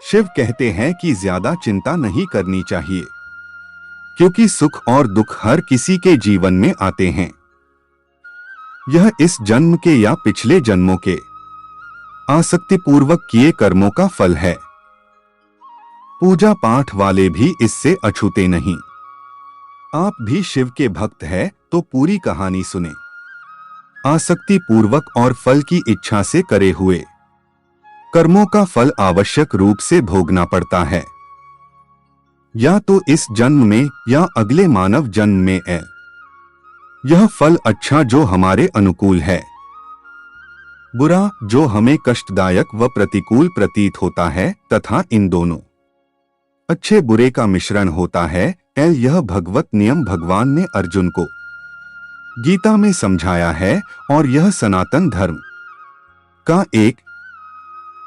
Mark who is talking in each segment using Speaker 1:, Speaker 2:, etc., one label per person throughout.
Speaker 1: शिव कहते हैं कि ज्यादा चिंता नहीं करनी चाहिए, क्योंकि सुख और दुख हर किसी के जीवन में आते हैं। यह इस जन्म के या पिछले जन्मों के आसक्ति पूर्वक किए कर्मों का फल है। पूजा पाठ वाले भी इससे अछूते नहीं। आप भी शिव के भक्त हैं तो पूरी कहानी सुने। आसक्ति पूर्वक और फल की इच्छा से करे हुए कर्मों का फल आवश्यक रूप से भोगना पड़ता है, या तो इस जन्म में या अगले मानव जन्म में है। यह फल अच्छा जो हमारे अनुकूल है, बुरा जो हमें कष्टदायक व प्रतिकूल प्रतीत होता है, तथा इन दोनों अच्छे बुरे का मिश्रण होता है। यह भगवत नियम भगवान ने अर्जुन को गीता में समझाया है और यह सनातन धर्म का एक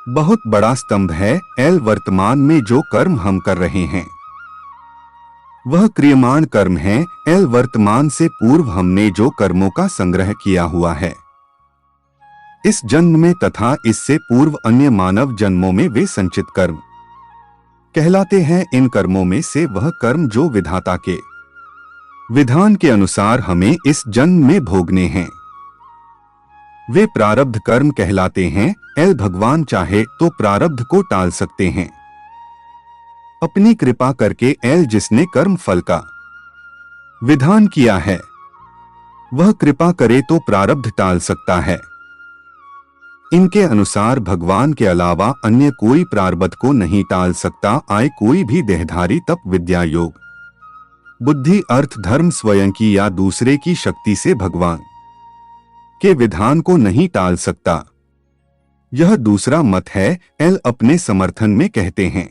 Speaker 1: बहुत बड़ा स्तंभ है। वर्तमान में जो कर्म हम कर रहे हैं वह क्रियमाण कर्म है। वर्तमान से पूर्व हमने जो कर्मों का संग्रह किया हुआ है इस जन्म में तथा इससे पूर्व अन्य मानव जन्मों में वे संचित कर्म कहलाते हैं। इन कर्मों में से वह कर्म जो विधाता के विधान के अनुसार हमें इस जन्म में भोगने हैं वे प्रारब्ध कर्म कहलाते हैं। भगवान चाहे तो प्रारब्ध को टाल सकते हैं अपनी कृपा करके। जिसने कर्म फल का विधान किया है वह कृपा करे तो प्रारब्ध टाल सकता है। इनके अनुसार भगवान के अलावा अन्य कोई प्रारब्ध को नहीं टाल सकता। कोई भी देहधारी तप विद्या योग बुद्धि अर्थ धर्म स्वयं की या दूसरे की शक्ति से भगवान के विधान को नहीं टाल सकता। यह दूसरा मत है। अपने समर्थन में कहते हैं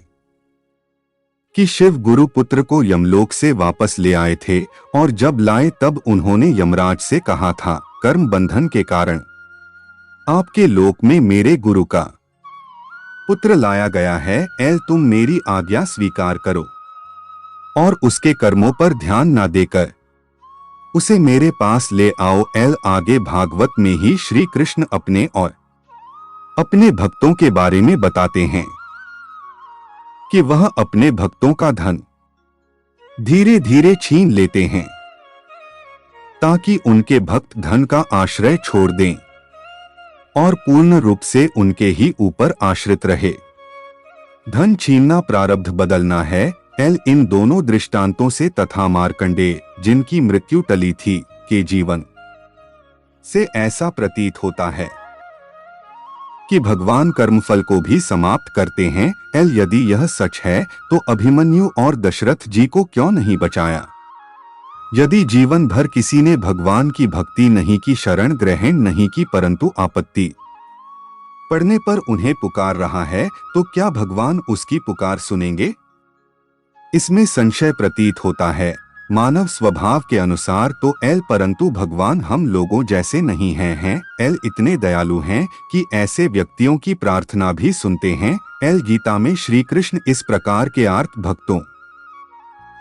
Speaker 1: कि शिव गुरु पुत्र को यमलोक से वापस ले आए थे और जब लाए तब उन्होंने यमराज से कहा था, कर्म बंधन के कारण आपके लोक में मेरे गुरु का पुत्र लाया गया है। तुम मेरी आज्ञा स्वीकार करो और उसके कर्मों पर ध्यान ना देकर उसे मेरे पास ले आओ। आगे भागवत में ही श्री कृष्ण अपने और अपने भक्तों के बारे में बताते हैं कि वह अपने भक्तों का धन धीरे धीरे छीन लेते हैं ताकि उनके भक्त धन का आश्रय छोड़ दें और पूर्ण रूप से उनके ही ऊपर आश्रित रहे। धन छीनना प्रारब्ध बदलना है। इन दोनों दृष्टांतों से तथा मार्कंडेय जिनकी मृत्यु टली थी के जीवन से ऐसा प्रतीत होता है कि भगवान कर्मफल को भी समाप्त करते हैं। यदि यह सच है तो अभिमन्यु और दशरथ जी को क्यों नहीं बचाया? यदि जीवन भर किसी ने भगवान की भक्ति नहीं की, शरण ग्रहण नहीं की, परंतु आपत्ति पड़ने पर उन्हें पुकार रहा है, तो क्या भगवान उसकी पुकार सुनेंगे? इसमें संशय प्रतीत होता है। मानव स्वभाव के अनुसार तो परंतु भगवान हम लोगों जैसे नहीं हैं। इतने दयालु हैं कि ऐसे व्यक्तियों की प्रार्थना भी सुनते हैं। गीता में श्री कृष्ण इस प्रकार के आर्त भक्तों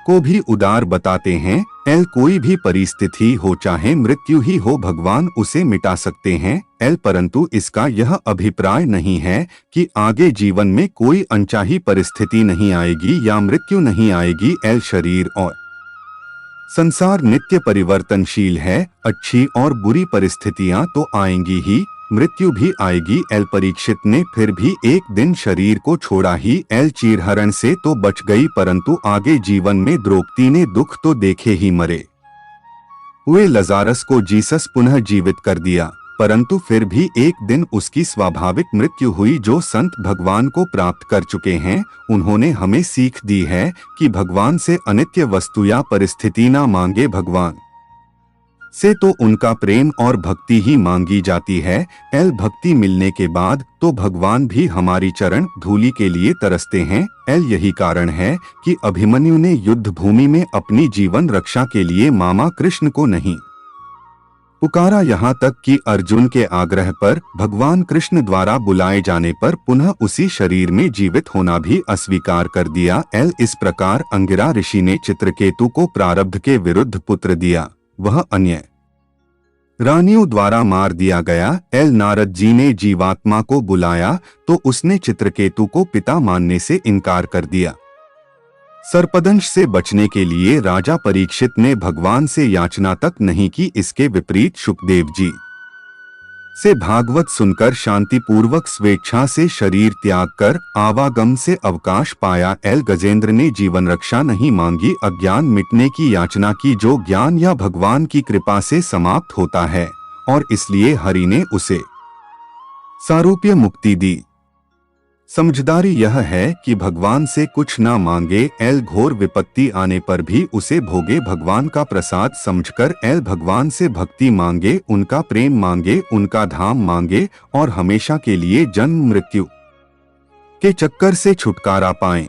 Speaker 1: को भी उदार बताते हैं। कोई भी परिस्थिति हो, चाहे मृत्यु ही हो, भगवान उसे मिटा सकते हैं। परंतु इसका यह अभिप्राय नहीं है कि आगे जीवन में कोई अनचाही परिस्थिति नहीं आएगी या मृत्यु नहीं आएगी। शरीर और संसार नित्य परिवर्तनशील है। अच्छी और बुरी परिस्थितियां तो आएंगी ही, मृत्यु भी आएगी। परीक्षित ने फिर भी एक दिन शरीर को छोड़ा ही। चीरहरण से तो बच गई, परंतु आगे जीवन में द्रौपदी ने दुख तो देखे ही मरे हुए लजारस को जीसस पुनः जीवित कर दिया, परंतु फिर भी एक दिन उसकी स्वाभाविक मृत्यु हुई। जो संत भगवान को प्राप्त कर चुके हैं उन्होंने हमें सीख दी है कि भगवान से अनित्य वस्तु या परिस्थिति ना मांगे, भगवान से तो उनका प्रेम और भक्ति ही मांगी जाती है। भक्ति मिलने के बाद तो भगवान भी हमारी चरण धूलि के लिए तरसते हैं। यही कारण है कि अभिमन्यु ने युद्ध भूमि में अपनी जीवन रक्षा के लिए मामा कृष्ण को नहीं पुकारा, यहाँ तक कि अर्जुन के आग्रह पर भगवान कृष्ण द्वारा बुलाए जाने पर पुनः उसी शरीर में जीवित होना भी अस्वीकार कर दिया। इस प्रकार अंगिरा ऋषि ने चित्रकेतु को प्रारब्ध के विरुद्ध पुत्र दिया। वह अन्य रानियों द्वारा मार दिया गया। एल नारद जी ने जीवात्मा को बुलाया तो उसने चित्रकेतु को पिता मानने से इनकार कर दिया। सर्पदंश से बचने के लिए राजा परीक्षित ने भगवान से याचना तक नहीं की। इसके विपरीत शुकदेव जी से भागवत सुनकर शांतिपूर्वक स्वेच्छा से शरीर त्याग कर आवागम से अवकाश पाया। एल गजेंद्र ने जीवन रक्षा नहीं मांगी, अज्ञान मिटने की याचना की, जो ज्ञान या भगवान की कृपा से समाप्त होता है, और इसलिए हरि ने उसे सारूप्य मुक्ति दी। समझदारी यह है कि भगवान से कुछ ना मांगे। एल घोर विपत्ति आने पर भी उसे भोगे, भगवान का प्रसाद समझकर। एल भगवान से भक्ति मांगे, उनका प्रेम मांगे, उनका धाम मांगे और हमेशा के लिए जन्म मृत्यु के चक्कर से छुटकारा पाएं।